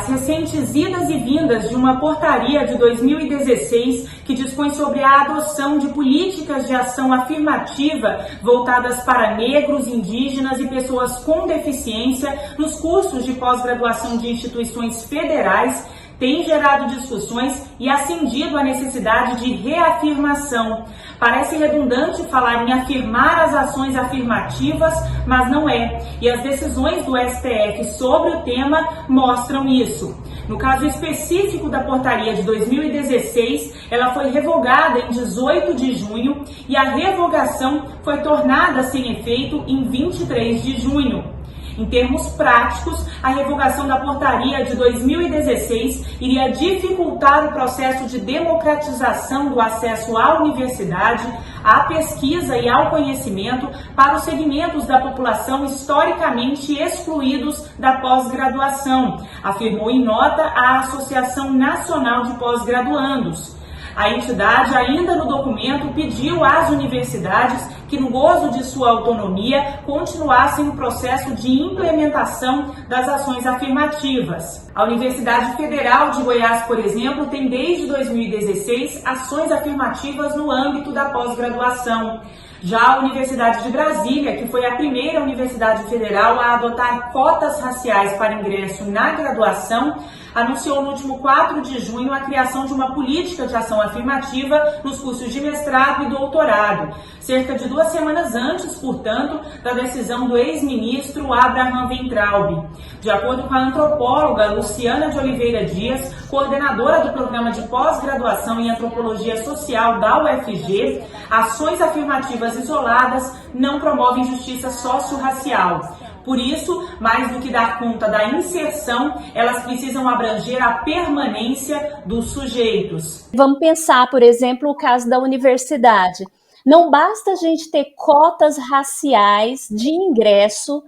As recentes idas e vindas de uma portaria de 2016 que dispõe sobre a adoção de políticas de ação afirmativa voltadas para negros, indígenas e pessoas com deficiência nos cursos de pós-graduação de instituições federais tem gerado discussões e acendido a necessidade de reafirmação. Parece redundante falar em afirmar as ações afirmativas, mas não é. E as decisões do STF sobre o tema mostram isso. No caso específico da portaria de 2016, ela foi revogada em 18 de junho e a revogação foi tornada sem efeito em 23 de junho. Em termos práticos, a revogação da portaria de 2016 iria dificultar o processo de democratização do acesso à universidade, à pesquisa e ao conhecimento para os segmentos da população historicamente excluídos da pós-graduação, afirmou em nota a Associação Nacional de Pós-Graduandos. A entidade, ainda no documento, pediu às universidades que, no gozo de sua autonomia, continuassem o processo de implementação das ações afirmativas. A Universidade Federal de Goiás, por exemplo, tem desde 2016 ações afirmativas no âmbito da pós-graduação. Já a Universidade de Brasília, que foi a primeira universidade federal a adotar cotas raciais para ingresso na graduação, anunciou no último 4 de junho a criação de uma política de ação afirmativa nos cursos de mestrado e doutorado, cerca de 2 semanas antes, portanto, da decisão do ex-ministro Abraham Weintraub. De acordo com a antropóloga Luciana de Oliveira Dias, coordenadora do programa de pós-graduação em antropologia social da UFG, ações afirmativas isoladas não promovem justiça socio-racial. Por isso, mais do que dar conta da inserção, elas precisam abranger a permanência dos sujeitos. Vamos pensar, por exemplo, o caso da universidade. Não basta a gente ter cotas raciais de ingresso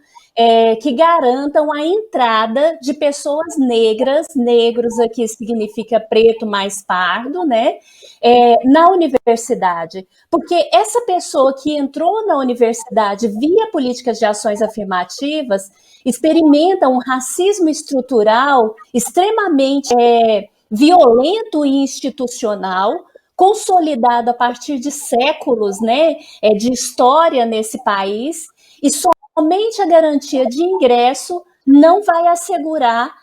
que garantam a entrada de pessoas negras, negros aqui significa preto mais pardo, né? Na universidade. Porque essa pessoa que entrou na universidade via políticas de ações afirmativas experimenta um racismo estrutural extremamente violento e institucional, consolidado a partir de séculos, né, de história nesse país, e somente a garantia de ingresso não vai assegurar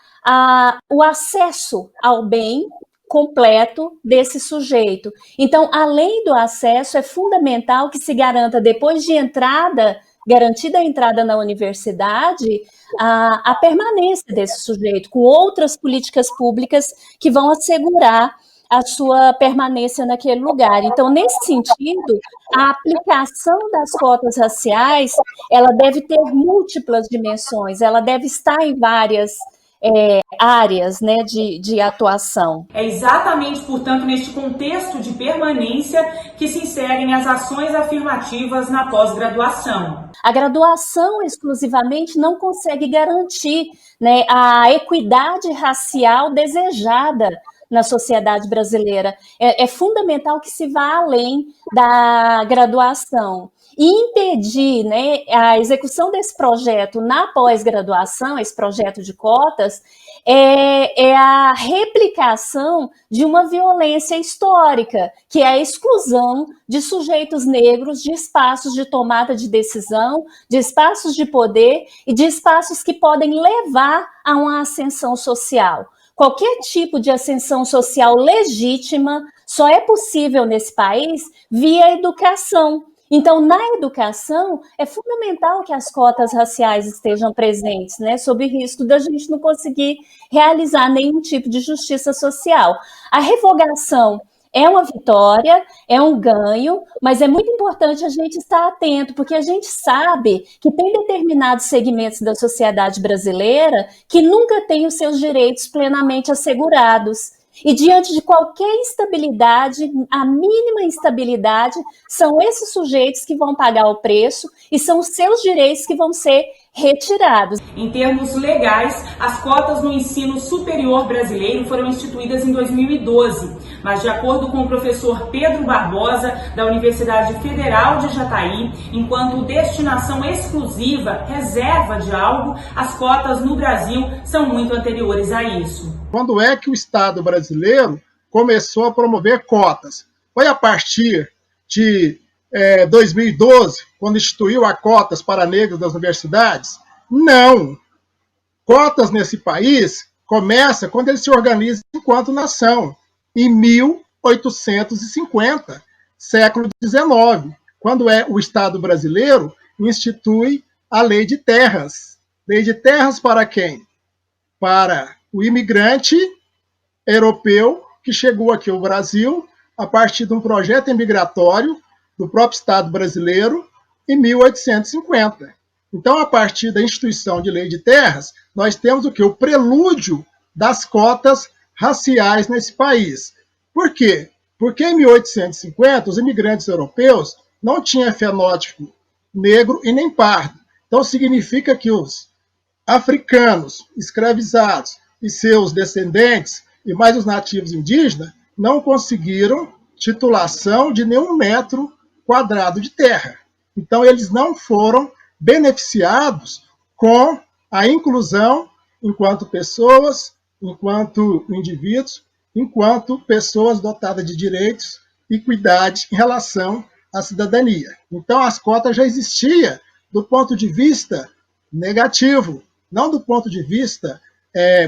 o acesso ao bem completo desse sujeito. Então, além do acesso, é fundamental que se garanta, depois de garantida a entrada na universidade, a permanência desse sujeito, com outras políticas públicas que vão assegurar a sua permanência naquele lugar. Então, nesse sentido, a aplicação das cotas raciais, ela deve ter múltiplas dimensões, ela deve estar em várias áreas, né, de atuação. É exatamente, portanto, neste contexto de permanência que se inserem as ações afirmativas na pós-graduação. A graduação exclusivamente não consegue garantir, né, a equidade racial desejada na sociedade brasileira. É fundamental que se vá além da graduação e impedir, né, a execução desse projeto na pós-graduação, esse projeto de cotas, é a replicação de uma violência histórica, que é a exclusão de sujeitos negros de espaços de tomada de decisão, de espaços de poder e de espaços que podem levar a uma ascensão social. Qualquer tipo de ascensão social legítima só é possível nesse país via educação. Então, na educação, é fundamental que as cotas raciais estejam presentes, né, sob risco da gente não conseguir realizar nenhum tipo de justiça social. A revogação é uma vitória, é um ganho, mas é muito importante a gente estar atento, porque a gente sabe que tem determinados segmentos da sociedade brasileira que nunca têm os seus direitos plenamente assegurados. E diante de qualquer instabilidade, a mínima instabilidade, são esses sujeitos que vão pagar o preço e são os seus direitos que vão ser retirados. Em termos legais, as cotas no ensino superior brasileiro foram instituídas em 2012, mas de acordo com o professor Pedro Barbosa, da Universidade Federal de Jataí, enquanto destinação exclusiva, reserva de algo, as cotas no Brasil são muito anteriores a isso. Quando é que o Estado brasileiro começou a promover cotas? Foi a partir de 2012, quando instituiu as cotas para negros das universidades? Não. Cotas nesse país começa quando ele se organiza enquanto nação, em 1850, século XIX, quando o Estado brasileiro institui a Lei de Terras. Lei de Terras para quem? Para o imigrante europeu que chegou aqui ao Brasil a partir de um projeto imigratório do próprio Estado brasileiro em 1850. Então, a partir da instituição de Lei de Terras, nós temos o quê? O prelúdio das cotas raciais nesse país. Por quê? Porque em 1850, os imigrantes europeus não tinham fenótipo negro e nem pardo. Então, significa que os africanos escravizados e seus descendentes, e mais os nativos indígenas, não conseguiram titulação de nenhum metro quadrado de terra. Então, eles não foram beneficiados com a inclusão enquanto pessoas, enquanto indivíduos, enquanto pessoas dotadas de direitos e equidade em relação à cidadania. Então, as cotas já existiam do ponto de vista negativo, não do ponto de vista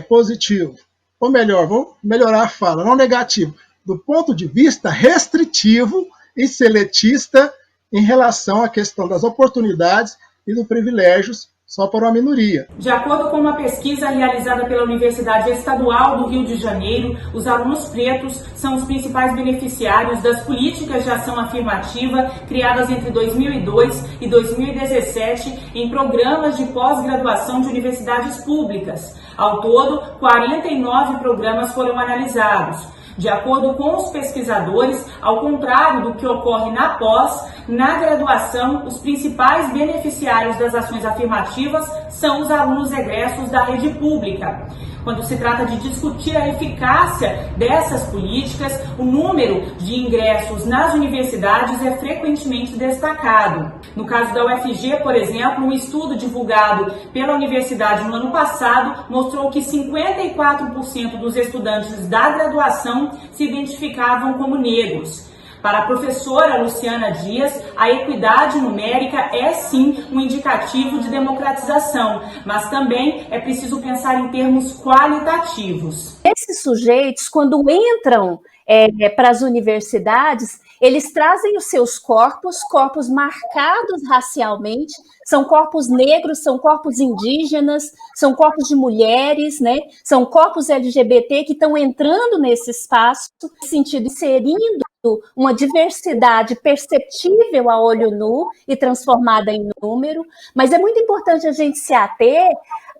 positivo. Ou melhor, vou melhorar a fala, não negativo, do ponto de vista restritivo e seletista em relação à questão das oportunidades e dos privilégios só para uma minoria. De acordo com uma pesquisa realizada pela Universidade Estadual do Rio de Janeiro, os alunos pretos são os principais beneficiários das políticas de ação afirmativa criadas entre 2002 e 2017 em programas de pós-graduação de universidades públicas. Ao todo, 49 programas foram analisados. De acordo com os pesquisadores, ao contrário do que ocorre na pós, na graduação, os principais beneficiários das ações afirmativas são os alunos egressos da rede pública. Quando se trata de discutir a eficácia dessas políticas, o número de ingressos nas universidades é frequentemente destacado. No caso da UFG, por exemplo, um estudo divulgado pela universidade no ano passado mostrou que 54% dos estudantes da graduação se identificavam como negros. Para a professora Luciana Dias, a equidade numérica é sim um indicativo de democratização, mas também é preciso pensar em termos qualitativos. Esses sujeitos, quando entram para as universidades, eles trazem os seus corpos marcados racialmente, são corpos negros, são corpos indígenas, são corpos de mulheres, né? São corpos LGBT que estão entrando nesse espaço, no sentido de inserindo uma diversidade perceptível a olho nu e transformada em número, mas é muito importante a gente se ater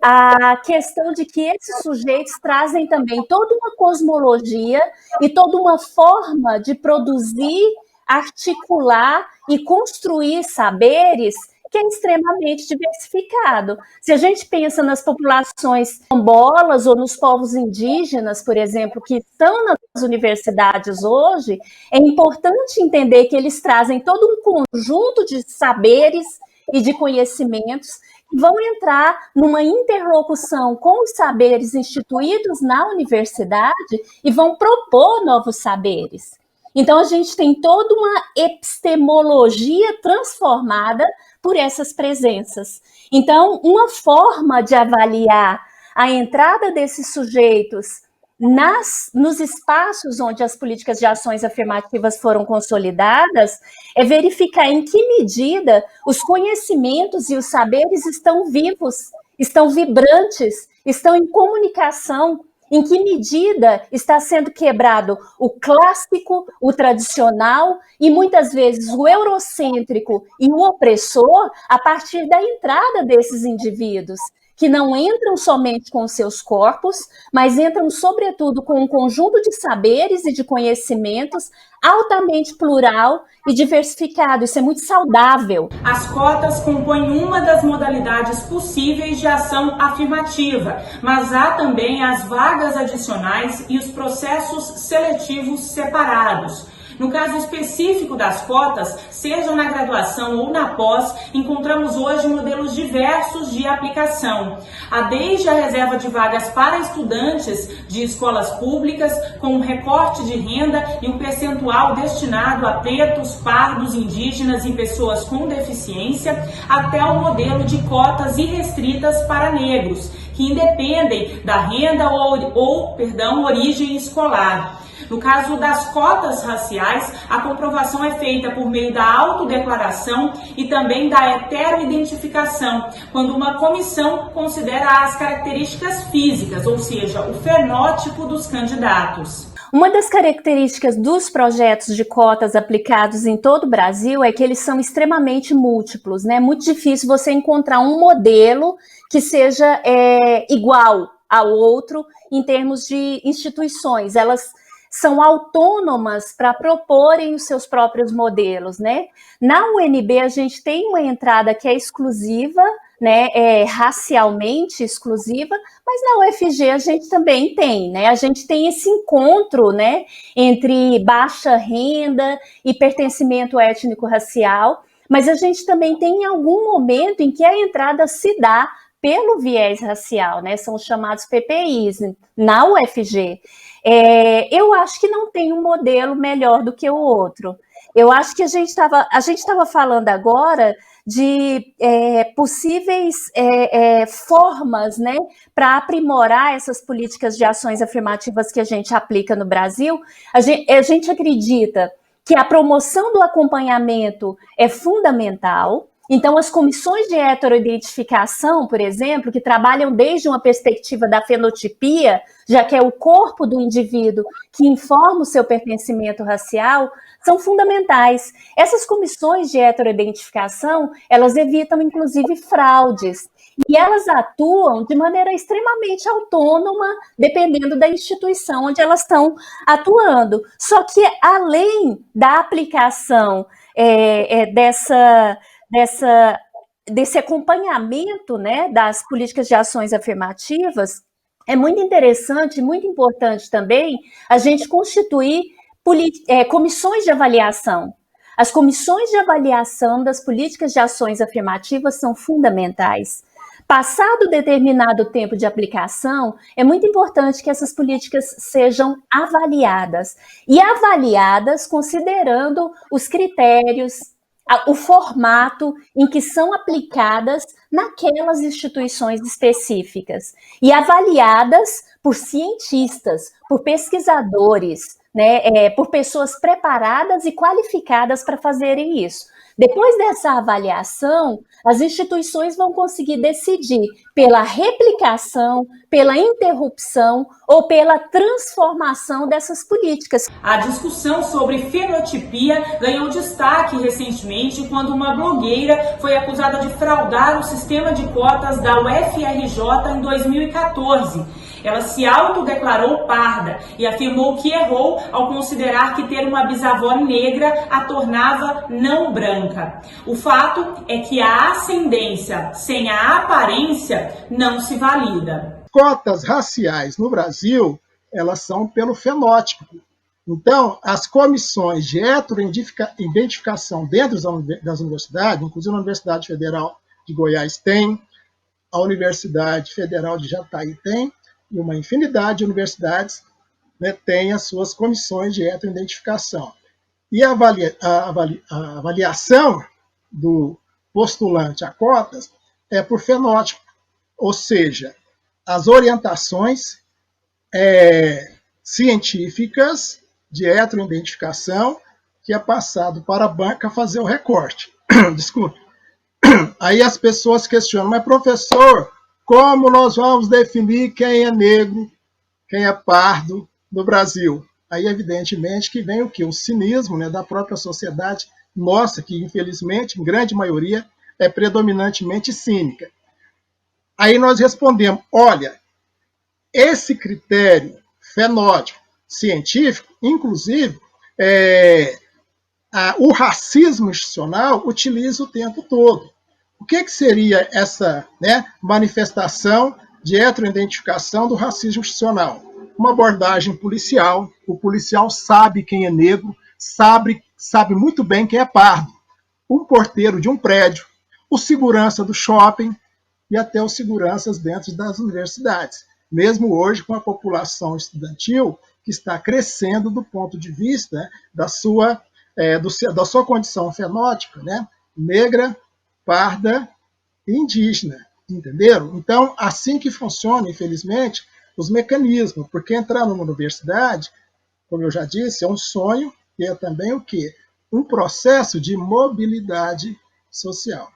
à questão de que esses sujeitos trazem também toda uma cosmologia e toda uma forma de produzir, articular e construir saberes que é extremamente diversificado. Se a gente pensa nas populações quilombolas ou nos povos indígenas, por exemplo, que estão nas universidades hoje, é importante entender que eles trazem todo um conjunto de saberes e de conhecimentos que vão entrar numa interlocução com os saberes instituídos na universidade e vão propor novos saberes. Então, a gente tem toda uma epistemologia transformada por essas presenças. Então, uma forma de avaliar a entrada desses sujeitos nos espaços onde as políticas de ações afirmativas foram consolidadas é verificar em que medida os conhecimentos e os saberes estão vivos, estão vibrantes, estão em comunicação. Em que medida está sendo quebrado o clássico, o tradicional e muitas vezes o eurocêntrico e o opressor a partir da entrada desses indivíduos que não entram somente com os seus corpos, mas entram, sobretudo, com um conjunto de saberes e de conhecimentos altamente plural e diversificado. Isso é muito saudável. As cotas compõem uma das modalidades possíveis de ação afirmativa, mas há também as vagas adicionais e os processos seletivos separados. No caso específico das cotas, seja na graduação ou na pós, encontramos hoje modelos diversos de aplicação. Há desde a reserva de vagas para estudantes de escolas públicas, com um recorte de renda e um percentual destinado a pretos, pardos, indígenas e pessoas com deficiência, até o modelo de cotas irrestritas para negros, que independem da renda ou origem escolar. No caso das cotas raciais, a comprovação é feita por meio da autodeclaração e também da heteroidentificação, quando uma comissão considera as características físicas, ou seja, o fenótipo dos candidatos. Uma das características dos projetos de cotas aplicados em todo o Brasil é que eles são extremamente múltiplos, né? É muito difícil você encontrar um modelo que seja igual ao outro em termos de instituições. Elas são autônomas para proporem os seus próprios modelos, né? Na UNB a gente tem uma entrada que é exclusiva, né, racialmente exclusiva, mas na UFG a gente também tem, né? A gente tem esse encontro, né, entre baixa renda e pertencimento étnico-racial, mas a gente também tem algum momento em que a entrada se dá pelo viés racial, né? São os chamados PPIs na UFG. Eu acho que não tem um modelo melhor do que o outro. Eu acho que a gente estava falando agora de possíveis formas, né, para aprimorar essas políticas de ações afirmativas que a gente aplica no Brasil. A gente acredita que a promoção do acompanhamento é fundamental. Então, as comissões de heteroidentificação, por exemplo, que trabalham desde uma perspectiva da fenotipia, já que é o corpo do indivíduo que informa o seu pertencimento racial, são fundamentais. Essas comissões de heteroidentificação, elas evitam, inclusive, fraudes. E elas atuam de maneira extremamente autônoma, dependendo da instituição onde elas estão atuando. Só que, além da aplicação desse acompanhamento, né, das políticas de ações afirmativas, é muito interessante, muito importante também a gente constituir comissões de avaliação. As comissões de avaliação das políticas de ações afirmativas são fundamentais. Passado determinado tempo de aplicação, é muito importante que essas políticas sejam avaliadas, e avaliadas considerando os critérios, o formato em que são aplicadas naquelas instituições específicas, e avaliadas por cientistas, por pesquisadores, né, por pessoas preparadas e qualificadas para fazerem isso. Depois dessa avaliação, as instituições vão conseguir decidir pela replicação, pela interrupção ou pela transformação dessas políticas. A discussão sobre fenotipia ganhou destaque recentemente quando uma blogueira foi acusada de fraudar o sistema de cotas da UFRJ em 2014. Ela se autodeclarou parda e afirmou que errou ao considerar que ter uma bisavó negra a tornava não branca. O fato é que a ascendência sem a aparência não se valida. Cotas raciais no Brasil, elas são pelo fenótipo. Então, as comissões de heteroidentificação dentro das universidades, inclusive a Universidade Federal de Goiás tem, a Universidade Federal de Jataí tem, e uma infinidade de universidades, né, tem as suas comissões de heteroidentificação. E a avaliação do postulante a cotas é por fenótipo, ou seja, as orientações científicas de heteroidentificação que é passado para a banca fazer o recorte. Desculpe. Aí as pessoas questionam, mas professor, como nós vamos definir quem é negro, quem é pardo no Brasil? Aí, evidentemente, que vem o quê? O cinismo, né, da própria sociedade nossa, que, infelizmente, em grande maioria, é predominantemente cínica. Aí nós respondemos, olha, esse critério fenótipo científico, inclusive, o racismo institucional utiliza o tempo todo. O que seria essa, né, manifestação de heteroidentificação do racismo institucional? Uma abordagem policial. O policial sabe quem é negro, sabe muito bem quem é pardo. Um porteiro de um prédio, o segurança do shopping e até os seguranças dentro das universidades. Mesmo hoje, com a população estudantil que está crescendo do ponto de vista da sua condição fenótipa, né? Negra, parda e indígena, entenderam? Então, assim que funciona, infelizmente, os mecanismos, porque entrar numa universidade, como eu já disse, é um sonho e é também o quê? Um processo de mobilidade social.